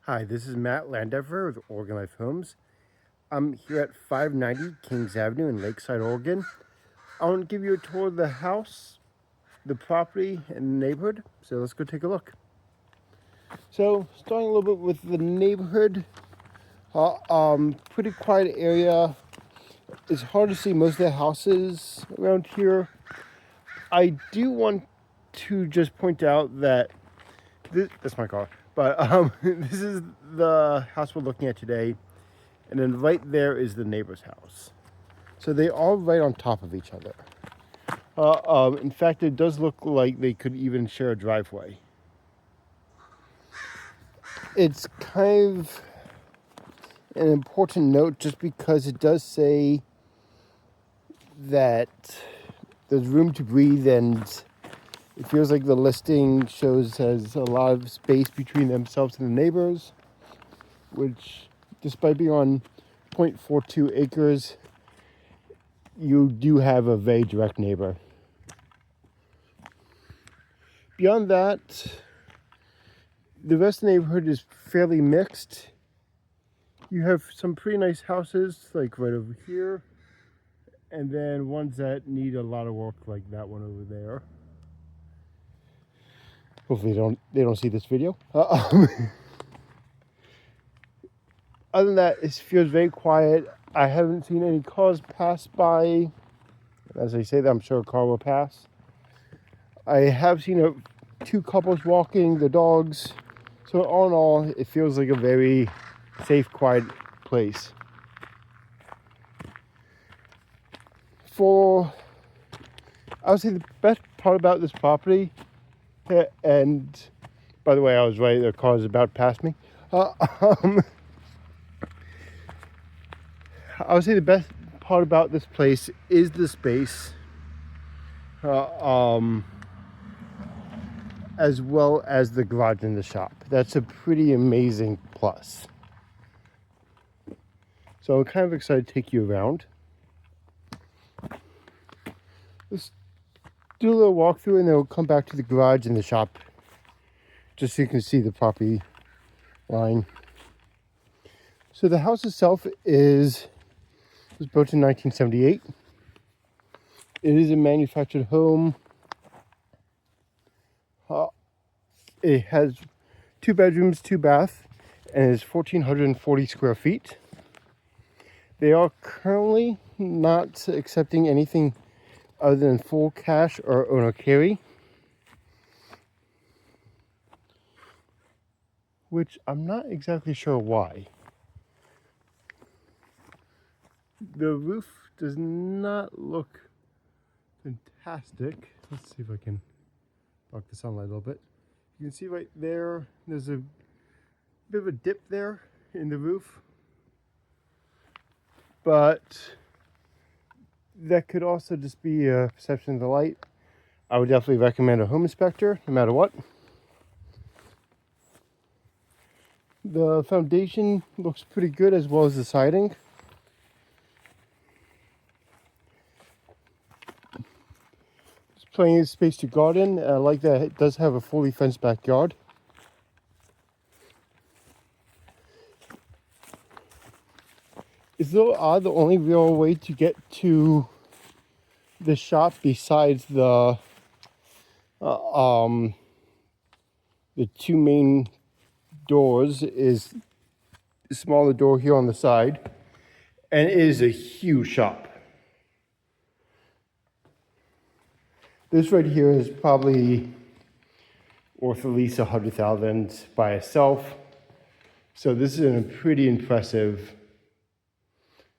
Hi, this is Matt Landever with Oregon Life Homes. I'm here at 590 Kings Avenue in Lakeside, Oregon. I want to give you a tour of the house, the property, and the neighborhood. So let's go take a look. So starting a little bit with the neighborhood, pretty quiet area. It's hard to see most of the houses around here. I do want to just point out that that's my car. But this is the house we're looking at today. And then right there is the neighbor's house. So they all right on top of each other. In fact, it does look like they could even share a driveway. It's kind of an important note just because it does say that there's room to breathe, and it feels like the listing shows has a lot of space between themselves and the neighbors, which, despite being on 0.42 acres, you do have a very direct neighbor. Beyond that, the rest of the neighborhood is fairly mixed. You have some pretty nice houses, like right over here, and then ones that need a lot of work, like that one over there. Hopefully they don't see this video. Other than that, it feels very quiet. I haven't seen any cars pass by. As I say that, I'm sure a car will pass. I have seen two couples walking, the dogs. So all in all, it feels like a very safe, quiet place. I would say the best part about this property, and by the way, I was right, the car is about past me. I would say the best part about this place is the space, as well as the garage and the shop. That's a pretty amazing plus. So I'm kind of excited to take you around. Let's do a little walkthrough and then we'll come back to the garage and the shop just so you can see the property line. So the house itself was built in 1978. It is a manufactured home. It has 2 bedrooms, 2 baths, and is 1,440 square feet. They are currently not accepting anything other than full cash or owner carry, which I'm not exactly sure why. The roof does not look fantastic. Let's see if I can block the sunlight a little bit. You can see right there, there's a bit of a dip there in the roof. But that could also just be a perception of the light. I would definitely recommend a home inspector, no matter what. The foundation looks pretty good, as well as the siding. There's plenty of space to garden. I like that it does have a fully fenced backyard. It's a little odd, the only real way to get to the shop besides the 2 main doors is a smaller door here on the side, and it is a huge shop. This right here is probably worth at least $100,000 by itself. So this is a pretty impressive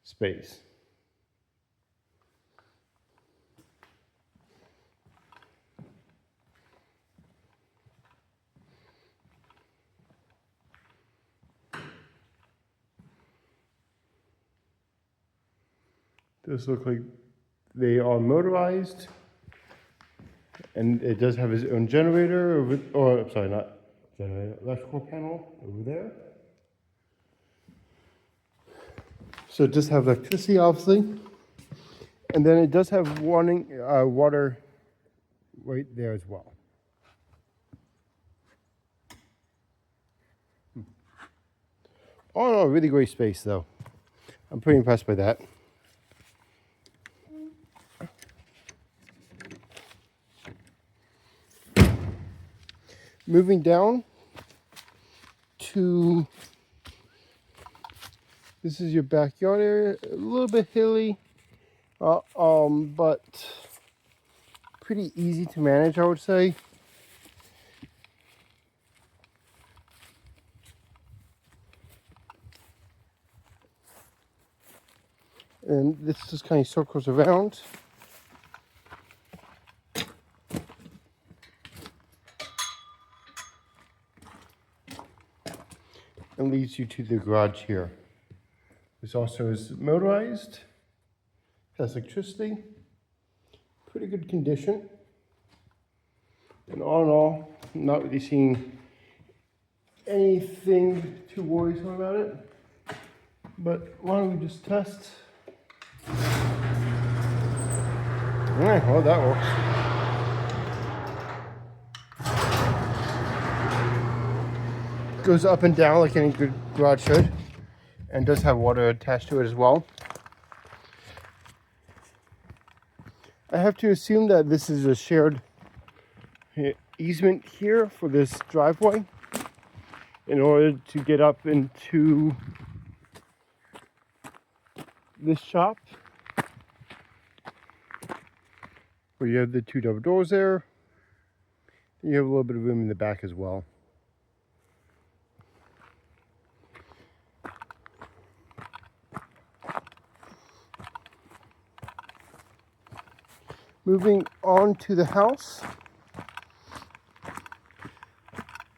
space. Those look like they are motorized, and it does have its own generator, not generator, electrical panel over there. So it does have electricity, obviously, and then it does have water right there as well. All in all, really great space though. I'm pretty impressed by that. Moving down to, this is your backyard area, a little bit hilly, but pretty easy to manage, I would say. And this just kind of circles around. And leads you to the garage here. This also is motorized, has electricity, pretty good condition. And all in all, I'm not really seeing anything too worrisome about it. But why don't we just test? Alright, well that works. Goes up and down like any good garage should, and does have water attached to it as well. I have to assume that this is a shared easement here for this driveway in order to get up into this shop, where you have the two double doors there. You have a little bit of room in the back as well. Moving on to the house,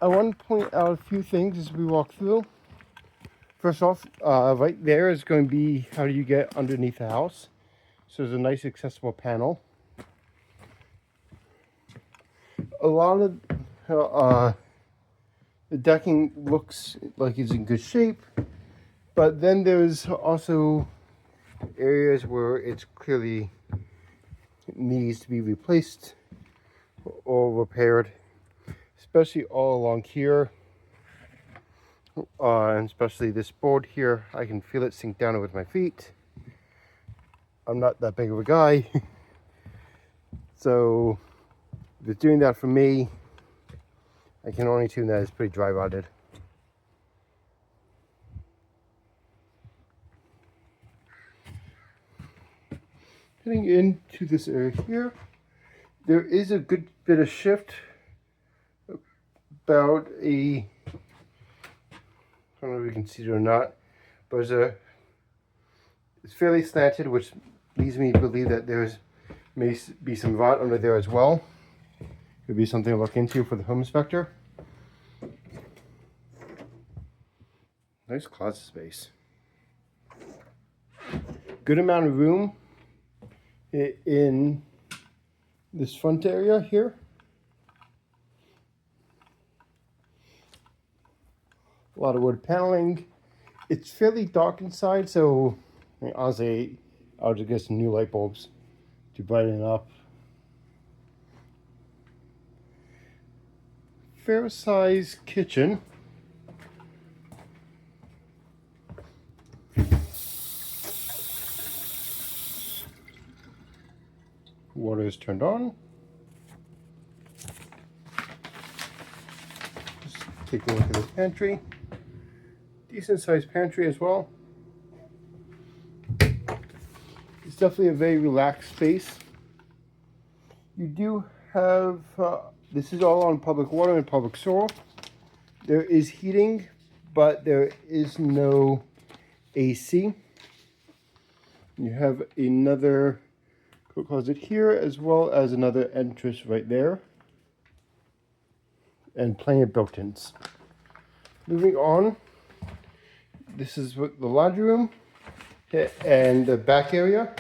I want to point out a few things as we walk through. First off, right there is going to be how do you get underneath the house. So there's a nice accessible panel. A lot of the decking looks like it's in good shape, but then there's also areas where it's clearly needs to be replaced or repaired, especially all along here, and especially this board here. I can feel it sink down with my feet. I'm not that big of a guy, so if it's doing that for me, I can only assume that it's pretty dry rotted. Heading into this area here, there is a good bit of shift, about I don't know if you can see it or not, but it's fairly slanted, which leads me to believe that may be some rot under there as well. Could be something to look into for the home inspector. Nice closet space. Good amount of room in this front area here. A lot of wood paneling. It's fairly dark inside, so honestly, I'll just get some new light bulbs to brighten it up. Fair size kitchen. Water is turned on. Just take a look at this pantry. Decent sized pantry as well. It's definitely a very relaxed space. You do have, this is all on public water and public sewer. There is heating, but there is no AC. You have another coat closet here, as well as another entrance right there, and plenty of built-ins. Moving on, this is what the laundry room and the back area.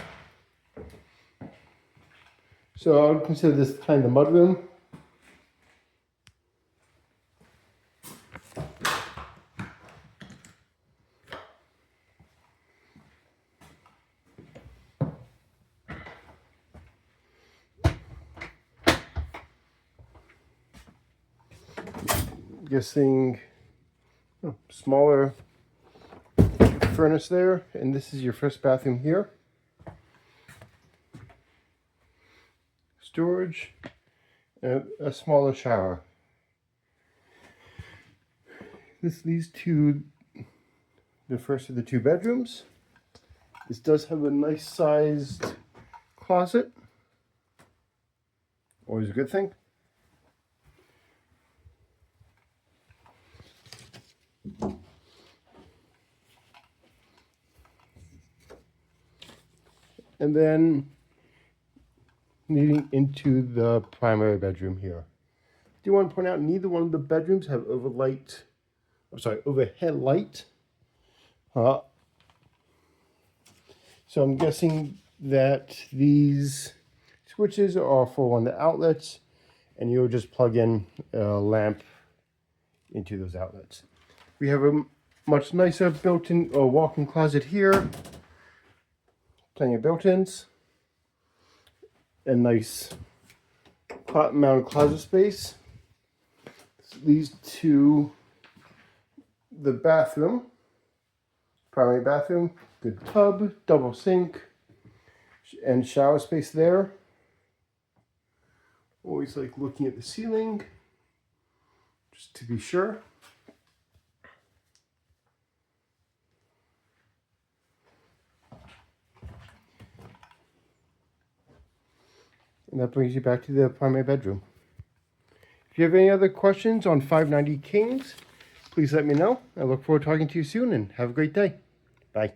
So I would consider this kind of the mud room. Guessing smaller furnace there, and this is your first bathroom here. Storage, and a smaller shower. This leads to the first of the two bedrooms. This does have a nice sized closet. Always a good thing. And then leading into the primary bedroom here. I do want to point out neither one of the bedrooms have overhead light. So I'm guessing that these switches are for one of the outlets, and you'll just plug in a lamp into those outlets. We have a much nicer built-in walk-in closet here. Plenty of built-ins. A nice mounted closet space. This leads to the bathroom, primary bathroom, good tub, double sink, and shower space there. Always like looking at the ceiling, just to be sure. And that brings you back to the primary bedroom. If you have any other questions on 590 Kings, please let me know. I look forward to talking to you soon, and have a great day. Bye.